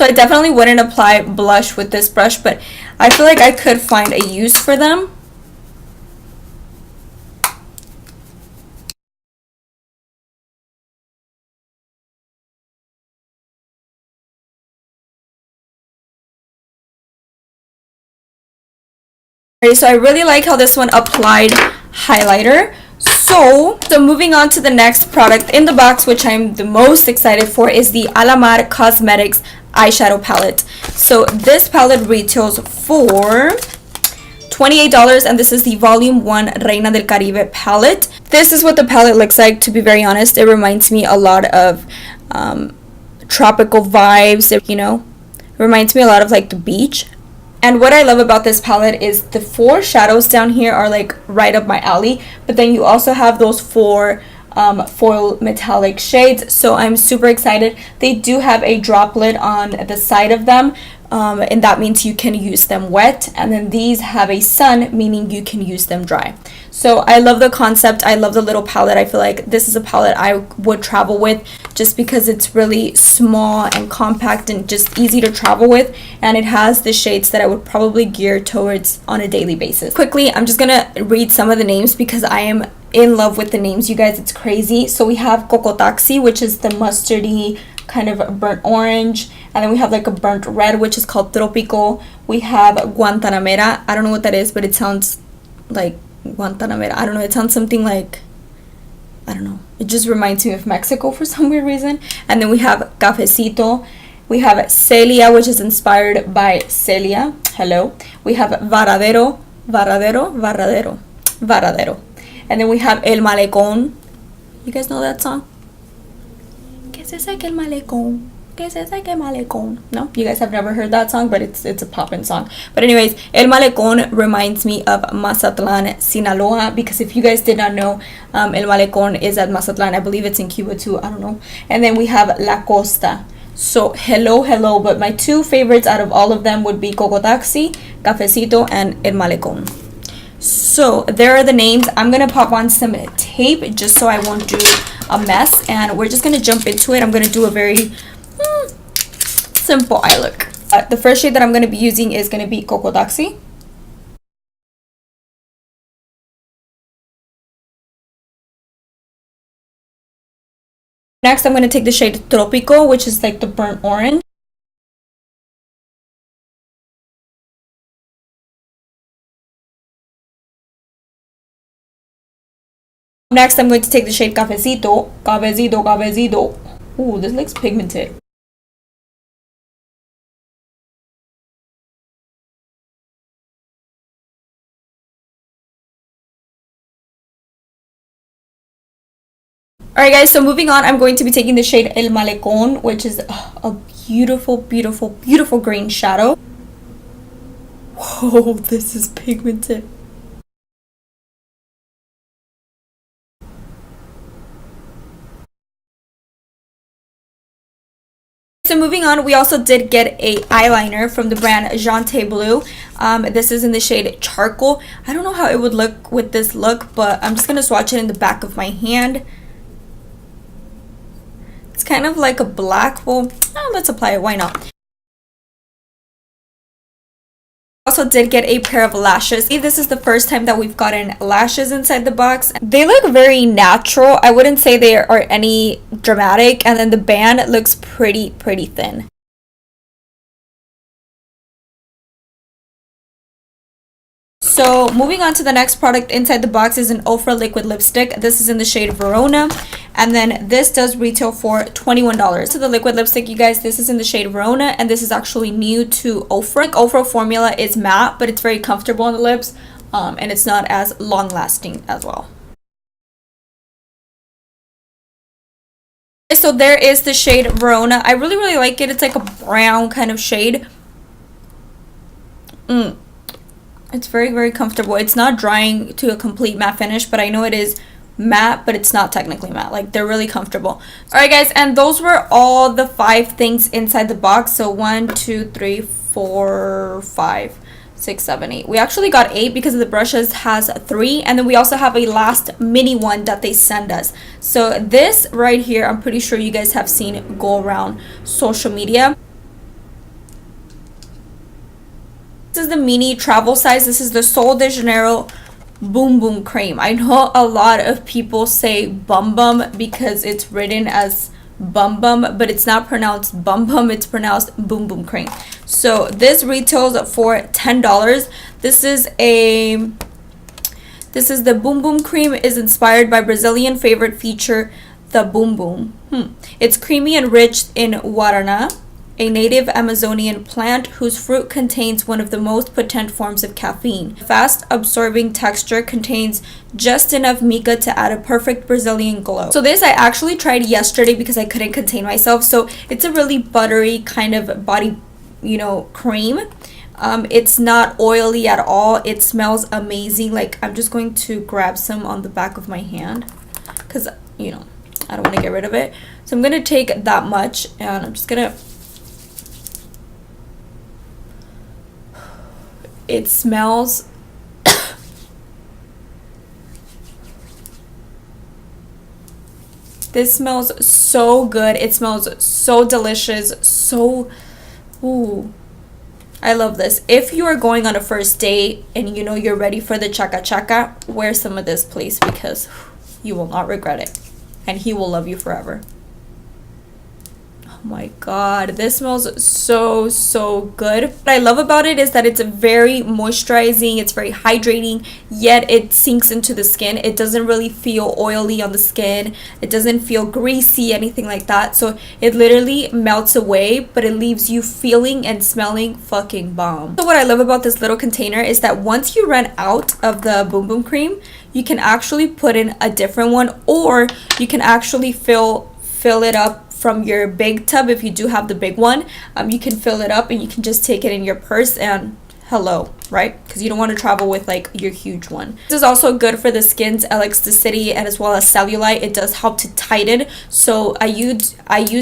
So I definitely wouldn't apply blush with this brush, but I feel like I could find a use for them. So I really like how this one applied highlighter. So moving on to the next product in the box, which I'm the most excited for, is the Alamar Cosmetics eyeshadow palette. So this palette retails for $28, and this is the volume 1 Reina del Caribe palette. This is what the palette looks like. To be very honest, it reminds me a lot of tropical vibes, you know. It reminds me a lot of like the beach. And what I love about this palette is the 4 shadows down here are like right up my alley, but then you also have those 4 foil metallic shades. So I'm super excited. They do have a droplet on the side of them, and that means you can use them wet, and then these have a sun, meaning you can use them dry. So I love the concept. I love the little palette. I feel like this is a palette I would travel with, just because it's really small and compact and just easy to travel with, and it has the shades that I would probably gear towards on a daily basis. Quickly, I'm just gonna read some of the names because I am in love with the names, you guys. It's crazy. So we have Cocotaxi, which is the mustardy kind of burnt orange, and then we have like a burnt red, which is called Tropico. We have Guantanamera. I don't know what that is, but it sounds like Guantanamera. I don't know, it sounds something like, I don't know, it just reminds me of Mexico for some weird reason. And then we have Cafecito. We have Celia, which is inspired by Celia. Hello. We have Varadero. And then we have El Malecón. You guys know that song? ¿Qué es ese que el malecón? ¿Qué es ese que malecón? No, you guys have never heard that song, but it's a poppin' song. But anyways, El Malecón reminds me of Mazatlan, Sinaloa, because if you guys did not know, El Malecón is at Mazatlan. I believe it's in Cuba too. I don't know. And then we have La Costa. So hello, but my 2 favorites out of all of them would be Cocotaxi, Cafecito, and El Malecón. So there are the names. I'm gonna pop on some tape just so I won't do a mess, and we're just gonna jump into it. I'm gonna do a very simple eye look. The first shade that I'm gonna be using is gonna be Cocotaxi. Next, I'm gonna take the shade Tropico, which is like the burnt orange. Next, I'm going to take the shade Cafecito. Ooh, this looks pigmented. Alright guys, so moving on, I'm going to be taking the shade El Malecón, which is a beautiful green shadow. Whoa, this is pigmented. So moving on, we also did get a eyeliner from the brand Jante Blue. This is in the shade Charcoal. I don't know how it would look with this look, but I'm just going to swatch it in the back of my hand. It's kind of like a black. Well, let's apply it. Why not? Also did get a pair of lashes. This is the first time that we've gotten lashes inside the box. They look very natural. I wouldn't say they are any dramatic, and then the band looks pretty thin. So moving on to the next product inside the box is an Ofra liquid lipstick. This is in the shade Verona, and then this does retail for $21. So the liquid lipstick, you guys, this is in the shade Verona, and this is actually new to Ofra. Ofra formula is matte, but it's very comfortable on the lips, and it's not as long lasting as well. So there is the shade Verona. I really like it. It's like a brown kind of shade. It's very comfortable. It's not drying to a complete matte finish, but I know it is matte, but it's not technically matte. Like, they're really comfortable. Alright guys, and those were all the 5 things inside the box. So 1, 2, 3, 4, 5, 6, 7, 8. We actually got 8 because the brushes has 3, and then we also have a last mini one that they send us. So this right here, I'm pretty sure you guys have seen go around social media. This is the mini travel size. This is the Sol de Janeiro Boom Boom Cream. I know a lot of people say Bum Bum because it's written as Bum Bum, but it's not pronounced Bum Bum, it's pronounced Boom Boom Cream. So this retails for $10. This is the Boom Boom Cream, is inspired by Brazilian favorite feature, the Boom Boom. It's creamy and rich in guarana, a native Amazonian plant whose fruit contains one of the most potent forms of caffeine. Fast absorbing texture contains just enough mica to add a perfect Brazilian glow. So this I actually tried yesterday because I couldn't contain myself. So it's a really buttery kind of body, cream. It's not oily at all. It smells amazing. Like, I'm just going to grab some on the back of my hand because, I don't want to get rid of it. So I'm going to take that much and I'm just going to... It smells... This smells so good. It smells so delicious. So... Ooh. I love this. If you are going on a first date and you're ready for the chaka chaka, wear some of this, please, because you will not regret it. And he will love you forever. Oh my god, this smells so good. What I love about it is that it's very moisturizing, it's very hydrating, yet it sinks into the skin. It doesn't really feel oily on the skin, it doesn't feel greasy, anything like that. So it literally melts away, but it leaves you feeling and smelling fucking bomb. So what I love about this little container is that once you run out of the Boom Boom Cream, you can actually put in a different one, or you can actually fill it up from your big tub. If you do have the big one, you can fill it up and you can just take it in your purse and hello, right? Because you don't want to travel with like your huge one. This is also good for the skin's elasticity and as well as cellulite. It does help to tighten. So I use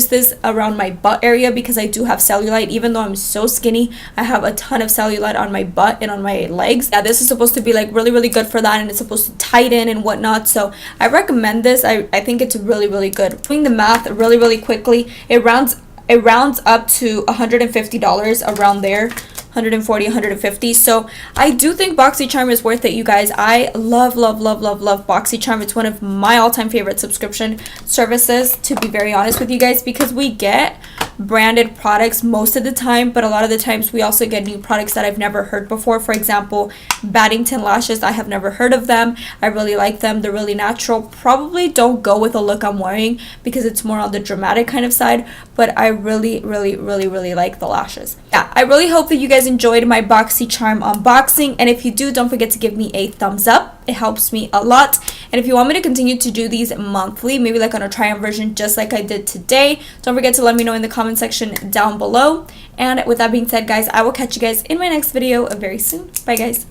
this around my butt area because I do have cellulite. Even though I'm so skinny, I have a ton of cellulite on my butt and on my legs. Yeah, this is supposed to be like really good for that, and it's supposed to tighten and whatnot. So I recommend this. I think it's really good. Doing the math really quickly, it rounds up to $150 around there. 140, 150. So I do think Boxycharm is worth it, you guys. I love Boxycharm. It's one of my all-time favorite subscription services, to be very honest with you guys, because we get branded products most of the time, but a lot of the times we also get new products that I've never heard before. For example, Baddington lashes, I have never heard of them. I really like them. They're really natural. Probably don't go with the look I'm wearing because it's more on the dramatic kind of side, but I really like the lashes. Yeah, I really hope that you guys enjoyed my Boxycharm unboxing, and if you do, don't forget to give me a thumbs up. It helps me a lot. And if you want me to continue to do these monthly, maybe like on a try-on version just like I did today, don't forget to let me know in the comment section down below. And with that being said, guys, I will catch you guys in my next video very soon. Bye, guys.